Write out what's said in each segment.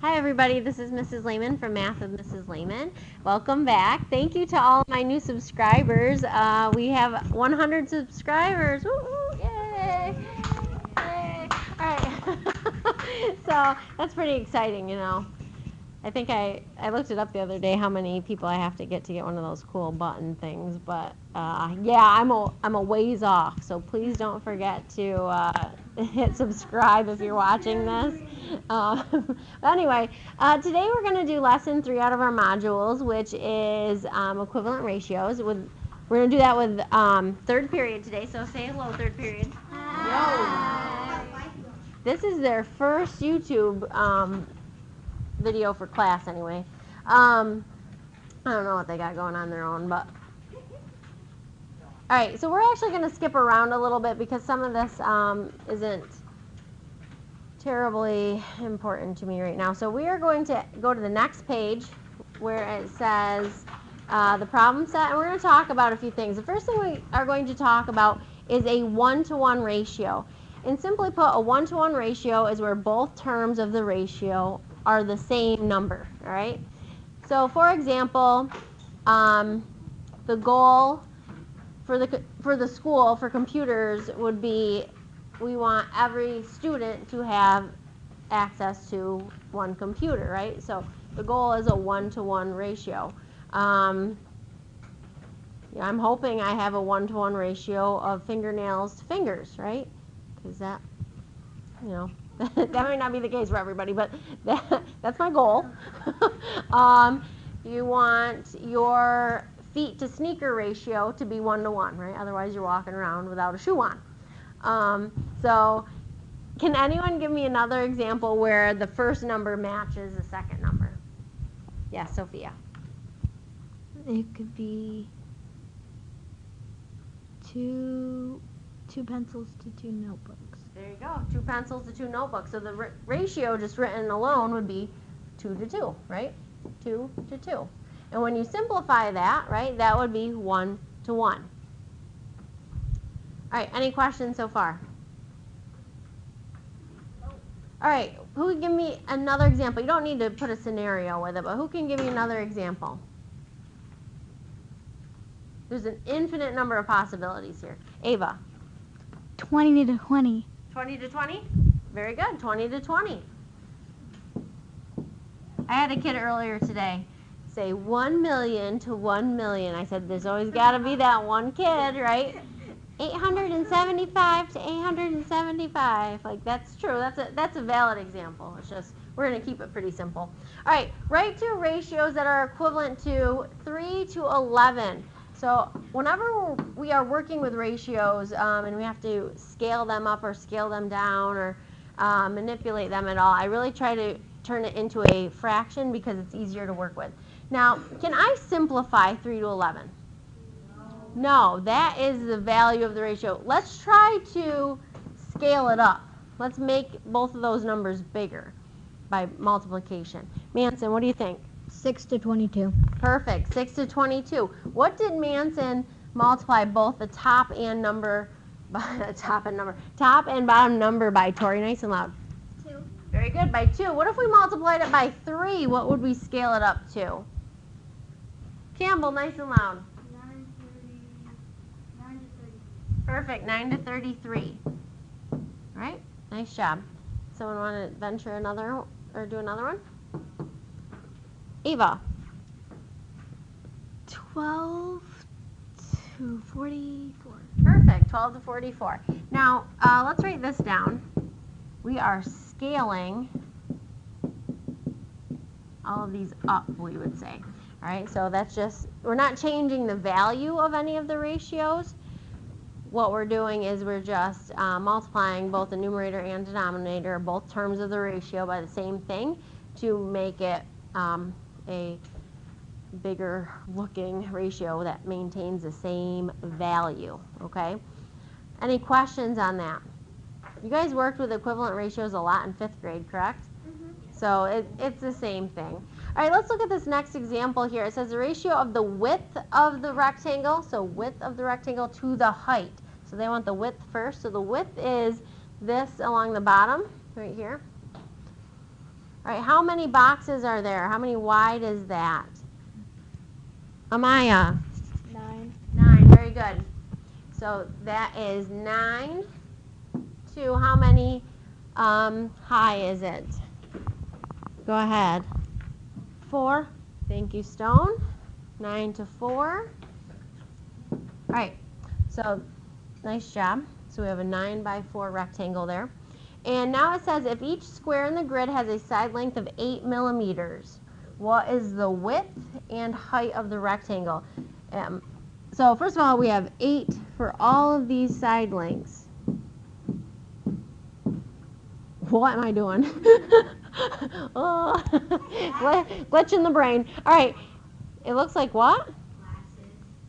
Hi everybody, this is Mrs. Lehman from Math with Mrs. Lehman. Welcome back. Thank you to all of my new subscribers. We have 100 subscribers. Woo-hoo, yay! Yay! All right. So that's pretty exciting, you know. I think I looked it up the other day how many people I have to get one of those cool button things, but yeah, I'm a ways off, so please don't forget to hit subscribe if you're watching this. But anyway, today we're going to do lesson 3 out of our modules, which is equivalent ratios. We're going to do that with third period today, so say hello, third period. Yo! This is their first YouTube video for class anyway. I don't know what they got going on their own, but all right, so we're actually going to skip around a little bit because some of this isn't terribly important to me right now. So we are going to go to the next page where it says the problem set, and we're going to talk about a few things. The first thing we are going to talk about is a 1-to-1 ratio. And simply put, a 1-to-1 ratio is where both terms of the ratio are the same number, all right? So for example, the goal for the school for computers would be we want every student to have access to one computer, right? So the goal is a 1-to-1 ratio. I'm hoping I have a 1-to-1 ratio of fingernails to fingers, right? Because that, you know, that might not be the case for everybody, but that's my goal. You want your feet to sneaker ratio to be 1-to-1, right? Otherwise you're walking around without a shoe on. So can anyone give me another example where the first number matches the second number? Yes, Sophia. It could be two pencils to 2 notebooks. There you go, 2 pencils to 2 notebooks. So the ratio just written alone would be 2-to-2, right? 2-to-2. And when you simplify that, right, that would be 1-to-1. All right, any questions so far? All right, who can give me another example? You don't need to put a scenario with it, but who can give me another example? There's an infinite number of possibilities here. Ava. 20-to-20. 20-to-20? Very good, 20-to-20. I had a kid earlier today say 1 million to 1 million. I said, there's always got to be that one kid, right? 875 to 875. Like, that's true. That's a valid example. It's just, we're going to keep it pretty simple. All right, write 2 ratios that are equivalent to 3-to-11. So whenever we are working with ratios and we have to scale them up or scale them down or manipulate them at all, I really try to turn it into a fraction because it's easier to work with. Now, can I simplify 3-to-11? No, that is the value of the ratio. Let's try to scale it up. Let's make both of those numbers bigger by multiplication. Manson, what do you think? 6-to-22. Perfect, 6-to-22. What did Manson multiply both the top and bottom number by? Tori, nice and loud. 2. Very good, by 2. What if we multiplied it by 3? What would we scale it up to? Campbell, nice and loud. 9 to 30. Perfect, 9-to-33. All right, nice job. Someone want to venture another or do another one? Eva. 12-to-44. Perfect, 12-to-44. Now, let's write this down. We are scaling all of these up, we would say. All right, so that's just, we're not changing the value of any of the ratios. What we're doing is we're just multiplying both the numerator and denominator, both terms of the ratio, by the same thing to make it a bigger looking ratio that maintains the same value, okay? Any questions on that? You guys worked with equivalent ratios a lot in 5th grade, correct? Mm-hmm. So it's the same thing. All right, let's look at this next example here. It says the ratio of the width of the rectangle, so width of the rectangle to the height. So they want the width first. So the width is this along the bottom, right here. All right, how many boxes are there? How many wide is that? Amaya? 9. 9, very good. So that is 9 to how many high is it? Go ahead. 4. Thank you, Stone. 9 to 4. All right, so nice job. So we have a 9 by 4 rectangle there. And now it says if each square in the grid has a side length of 8 millimeters, what is the width and height of the rectangle? So first of all, we have 8 for all of these side lengths. What am I doing? Oh, glitch in the brain. All right, it looks like what?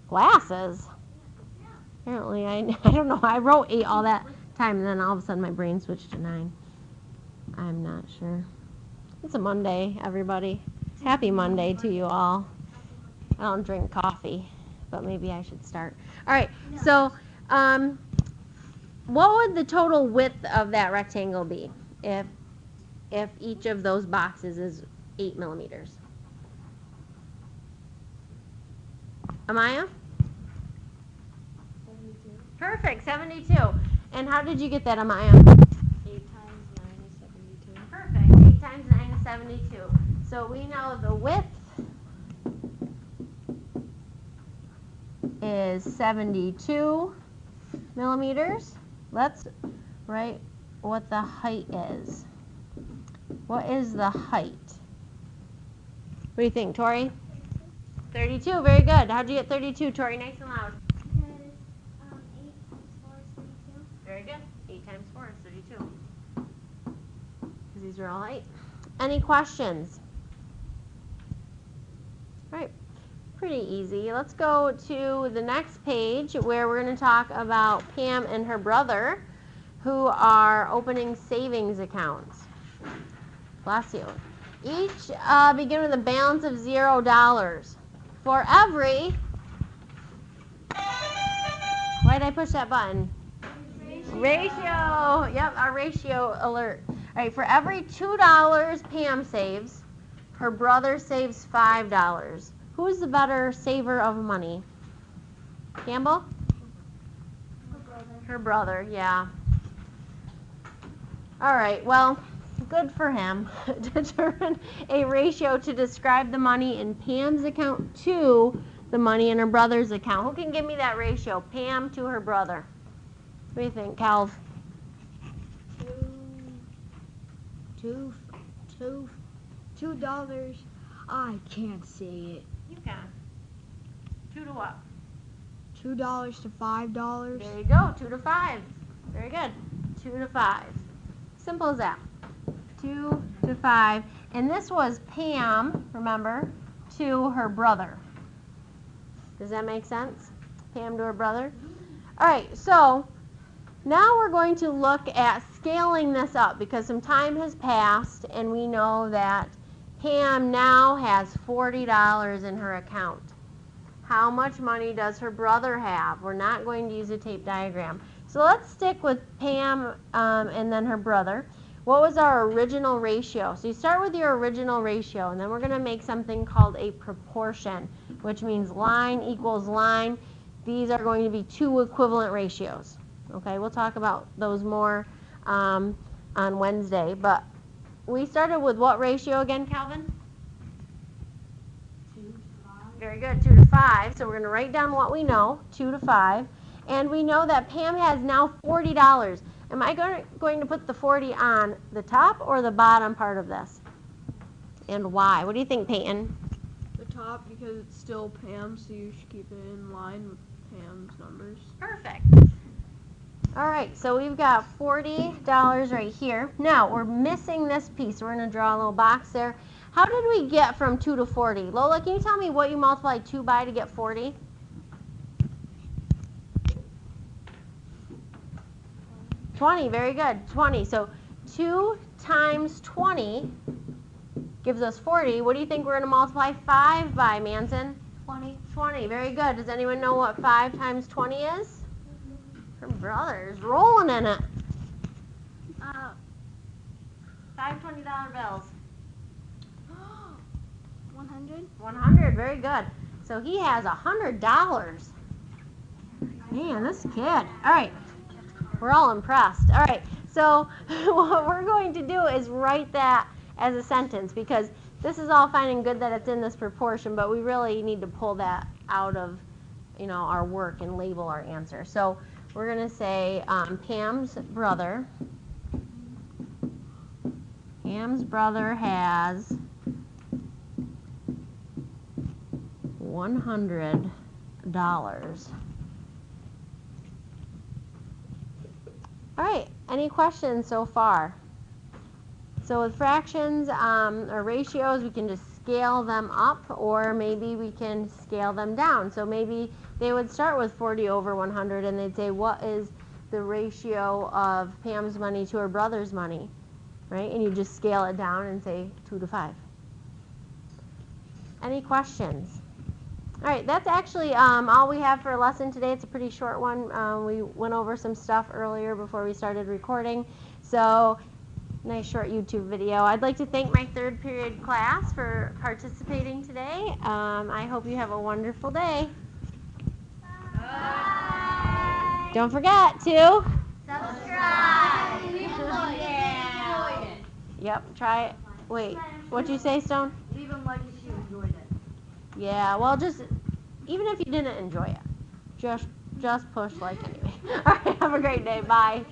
Glasses. Apparently, I don't know. I wrote 8 all that time, and then all of a sudden my brain switched to 9. I'm not sure. It's a Monday, everybody. Happy Monday to you all. I don't drink coffee, but maybe I should start. All right, so what would the total width of that rectangle be if each of those boxes is 8 millimeters? Amaya? 72. Perfect, 72. And how did you get that, Amaya? 8 times 9 is 72. Perfect, 8 times 9 is 72. So we know the width is 72 millimeters. Let's write what the height is. What is the height? What do you think, Tori? 32, very good. How'd you get 32, Tori? Nice and loud. Because 8 times 4 is 32. Very good. 8 times 4 is 32. Because these are all height. Any questions? All right. Pretty easy. Let's go to the next page where we're going to talk about Pam and her brother who are opening savings accounts. Bless you. Each begin with a balance of $0. For every, why did I push that button? Ratio. Yep, our ratio alert. All right, for every $2 Pam saves, her brother saves $5. Who's the better saver of money? Campbell? Her brother. Her brother, yeah. All right, well, good for him. Determine a ratio to describe the money in Pam's account to the money in her brother's account. Who can give me that ratio? Pam to her brother. What do you think, Calv? $2. I can't say it. You can. 2 to what? $2 to $5. There you go, 2 to 5. Very good. 2 to 5. Simple as that. 2 to 5. And this was Pam, remember, to her brother. Does that make sense? Pam to her brother? All right, so now we're going to look at scaling this up because some time has passed and we know that Pam now has $40 in her account. How much money does her brother have? We're not going to use a tape diagram. So let's stick with Pam and then her brother. What was our original ratio? So you start with your original ratio, and then we're going to make something called a proportion, which means line equals line. These are going to be 2 equivalent ratios. Okay, we'll talk about those more on Wednesday. But we started with what ratio again, Calvin? 2 to 5. Very good, 2 to 5. So we're going to write down what we know, 2 to 5. And we know that Pam has now $40. Am I going to put the 40 on the top or the bottom part of this? And why? What do you think, Peyton? The top, because it's still Pam, so you should keep it in line with Pam's numbers. Perfect. All right, so we've got $40 right here. Now, we're missing this piece. We're going to draw a little box there. How did we get from 2 to 40? Lola, can you tell me what you multiplied 2 by to get 40? 20, very good, 20. So 2 times 20 gives us 40. What do you think we're going to multiply 5 by, Manson? 20. 20, very good. Does anyone know what 5 times 20 is? Her brother's rolling in it. 5 $20 bills. very good. So he has $100. Man, this kid. All right. We're all impressed. All right. So what we're going to do is write that as a sentence, because this is all fine and good that it's in this proportion, but we really need to pull that out of, our work and label our answer. So we're going to say Pam's brother has $100. All right, any questions so far? So with fractions or ratios, we can just scale them up, or maybe we can scale them down. So maybe they would start with 40 over 100, and they'd say, what is the ratio of Pam's money to her brother's money, right? And you just scale it down and say 2 to 5. Any questions? All right, that's actually all we have for a lesson today. It's a pretty short one. We went over some stuff earlier before we started recording. So, nice short YouTube video. I'd like to thank my third period class for participating today. I hope you have a wonderful day. Bye. Don't forget to Subscribe. Yep, try it. Wait, what'd you say, Stone? Leave a like if you enjoyed it. Yeah, well, just even if you didn't enjoy it, just push like anyway. All right, have a great day. Bye.